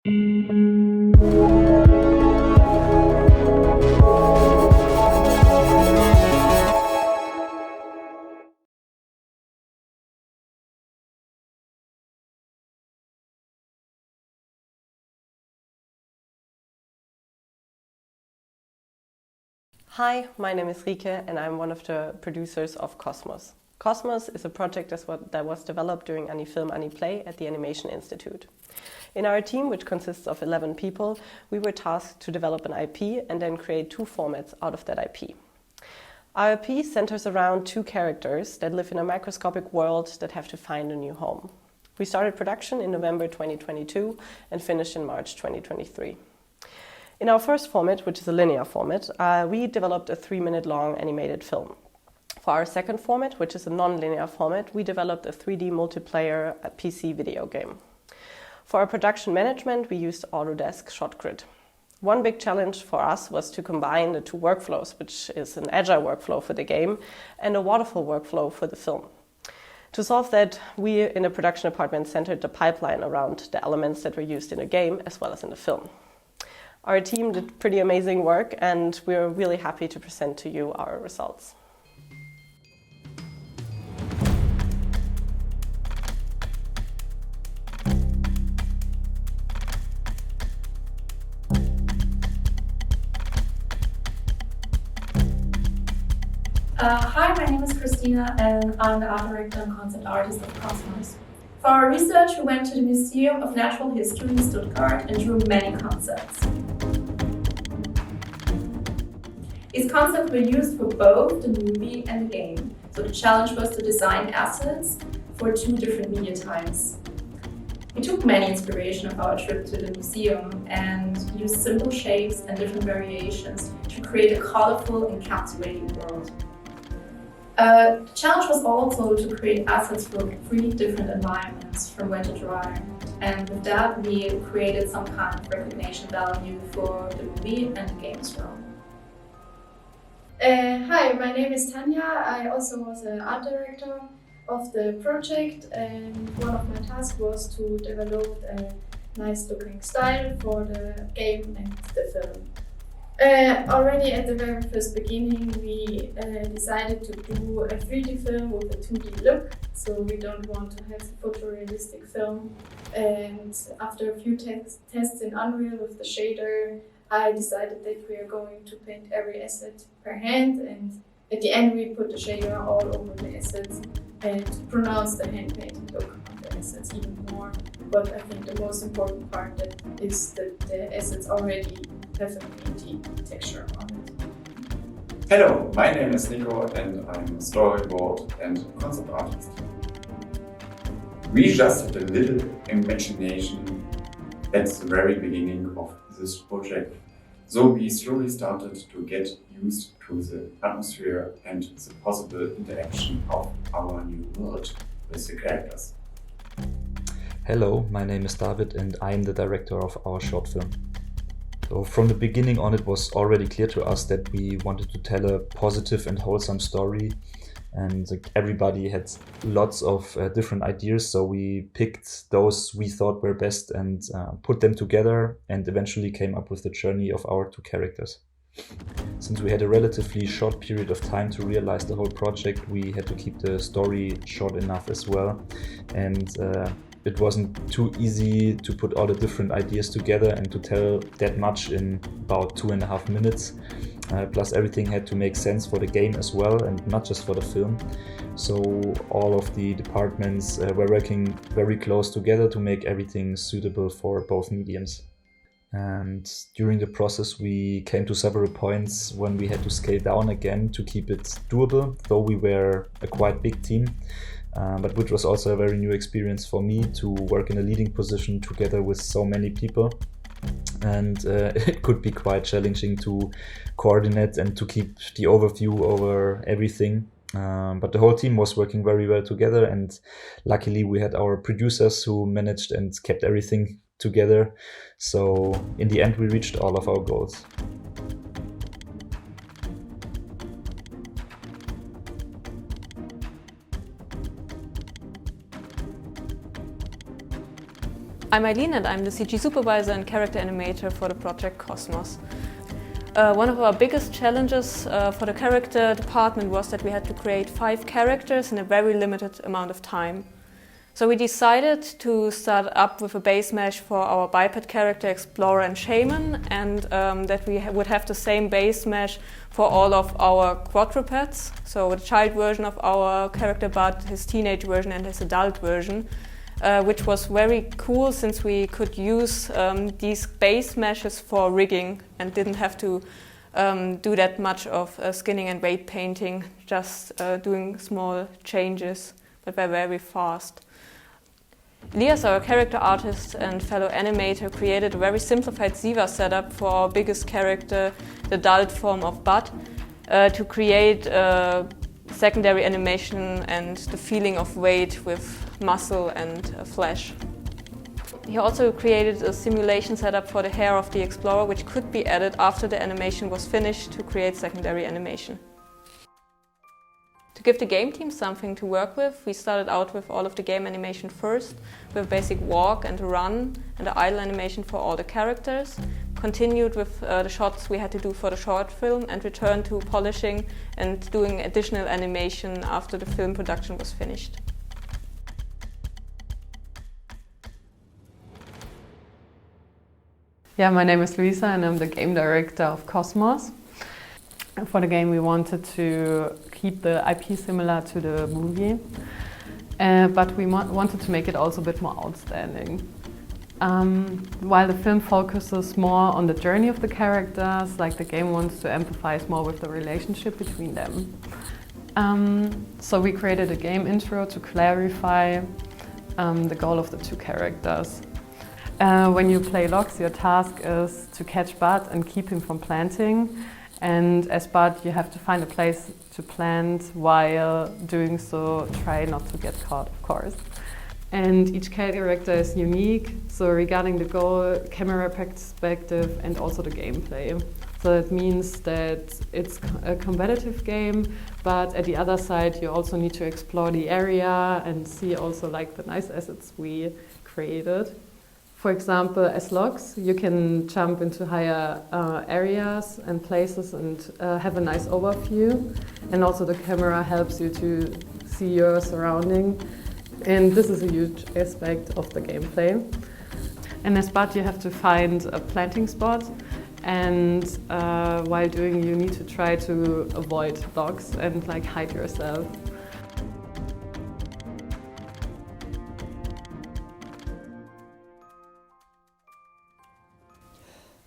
Hi, my name is Rike and I'm one of the producers of Cosmos. Cosmos is a project that was developed during AniFilm, AniPlay at the Animationsinstitut. In our team, which consists of 11 people, we were tasked to develop an IP and then create 2 formats out of that IP. Our IP centers around 2 characters that live in a microscopic world that have to find a new home. We started production in November 2022 and finished in March 2023. In our first format, which is a linear format, we developed a 3-minute long animated film. For our second format, which is a non-linear format, we developed a 3D multiplayer PC video game. For our production management, we used Autodesk ShotGrid. One big challenge for us was to combine the 2 workflows, which is an agile workflow for the game and a waterfall workflow for the film. To solve that, we in the production department centered the pipeline around the elements that were used in the game as well as in the film. Our team did pretty amazing work and we're really happy to present to you our results. Hi, my name is Cristina and I'm the art director and concept artist of Cosmos. For our research, we went to the Museum of Natural History in Stuttgart and drew many concepts. These concepts were used for both the movie and the game, so the challenge was to design assets for 2 different media types. We took many inspiration of our trip to the museum and used simple shapes and different variations to create a colorful and captivating world. The challenge was also to create assets for 3 different environments, from wet to dry. And with that, we created some kind of recognition value for the movie and the game as well. Hi, my name is Tanja. I also was an art director of the project, and one of my tasks was to develop a nice looking style for the game and the film. Already at the very first beginning, we decided to do a 3D film with a 2D look, so we don't want to have a photorealistic film. And after a few tests in Unreal with the shader, I decided that we are going to paint every asset per hand, and at the end we put the shader all over the assets and pronounce the hand-painted look on the assets even more. But I think the most important part is that the assets already have a painty texture on it. Hello, my name is Nico and I'm a storyboard and concept artist. We just had a little imagination at the very beginning of this project. So we slowly started to get used to the atmosphere and the possible interaction of our new world with the characters. Hello, my name is David and I'm the director of our short film. So from the beginning on, it was already clear to us that we wanted to tell a positive and wholesome story, and everybody had lots of different ideas, so we picked those we thought were best and put them together and eventually came up with the journey of our 2 characters. Since we had a relatively short period of time to realize the whole project, we had to keep the story short enough as well, and it wasn't too easy to put all the different ideas together and to tell that much in about 2.5 minutes. Plus everything had to make sense for the game as well and not just for the film. So all of the departments were working very close together to make everything suitable for both mediums. And during the process we came to several points when we had to scale down again to keep it doable, though we were a quite big team. But which was also a very new experience for me to work in a leading position together with so many people. And it could be quite challenging to coordinate and to keep the overview over everything. But the whole team was working very well together, and luckily we had our producers who managed and kept everything together. So in the end we reached all of our goals. I'm Eileen and I'm the CG supervisor and character animator for the project Cosmos. One of our biggest challenges for the character department was that we had to create 5 characters in a very limited amount of time. So we decided to start up with a base mesh for our biped character, explorer and shaman, and that we would have the same base mesh for all of our quadrupeds. So the child version of our character, but his teenage version and his adult version, which was very cool since we could use these base meshes for rigging and didn't have to do that much of skinning and weight painting, just doing small changes, but were very fast. Elias, our character artist and fellow animator, created a very simplified Ziva setup for our biggest character, the adult form of Bud, to create secondary animation and the feeling of weight with muscle and flesh. He also created a simulation setup for the hair of the explorer, which could be added after the animation was finished to create secondary animation. To give the game team something to work with, we started out with all of the game animation first, with a basic walk and a run and the idle animation for all the characters, continued with the shots we had to do for the short film, and returned to polishing and doing additional animation after the film production was finished. Yeah, my name is Luisa and I'm the game director of Cosmos. For the game we wanted to keep the IP similar to the movie, but we wanted to make it also a bit more outstanding. While the film focuses more on the journey of the characters, like the game wants to empathize more with the relationship between them. So we created a game intro to clarify the goal of the 2 characters. When you play Lox, your task is to catch Bud and keep him from planting. And as Bud, you have to find a place to plant, while doing so, try not to get caught, of course. And each character is unique, so regarding the goal, camera perspective and also the gameplay. So that means that it's a competitive game, but at the other side you also need to explore the area and see also like the nice assets we created. For example, as Lox, you can jump into higher areas and places and have a nice overview. And also the camera helps you to see your surrounding. And this is a huge aspect of the gameplay. And as Bud, you have to find a planting spot. And while doing, you need to try to avoid dogs and like hide yourself.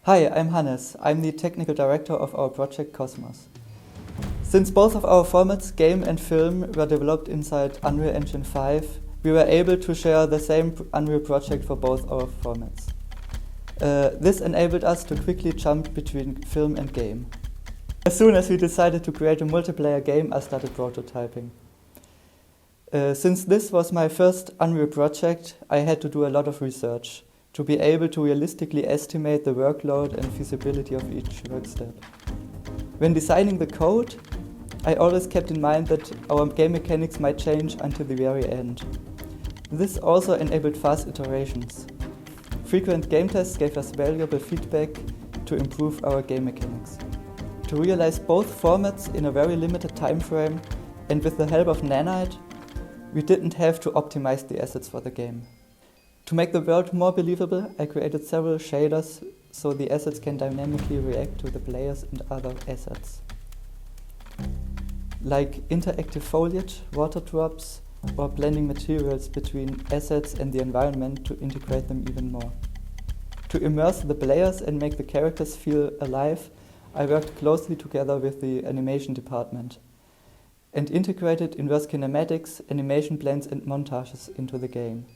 Hi, I'm Hannes. I'm the technical director of our project Cosmos. Since both of our formats, game and film, were developed inside Unreal Engine 5, we were able to share the same Unreal project for both our formats. This enabled us to quickly jump between film and game. As soon as we decided to create a multiplayer game, I started prototyping. Since this was my first Unreal project, I had to do a lot of research to be able to realistically estimate the workload and feasibility of each work step. When designing the code, I always kept in mind that our game mechanics might change until the very end. This also enabled fast iterations. Frequent game tests gave us valuable feedback to improve our game mechanics. To realize both formats in a very limited time frame, and with the help of Nanite, we didn't have to optimize the assets for the game. To make the world more believable, I created several shaders so the assets can dynamically react to the players and other assets. Like interactive foliage, water drops, or blending materials between assets and the environment to integrate them even more. To immerse the players and make the characters feel alive, I worked closely together with the animation department and integrated inverse kinematics, animation blends and montages into the game.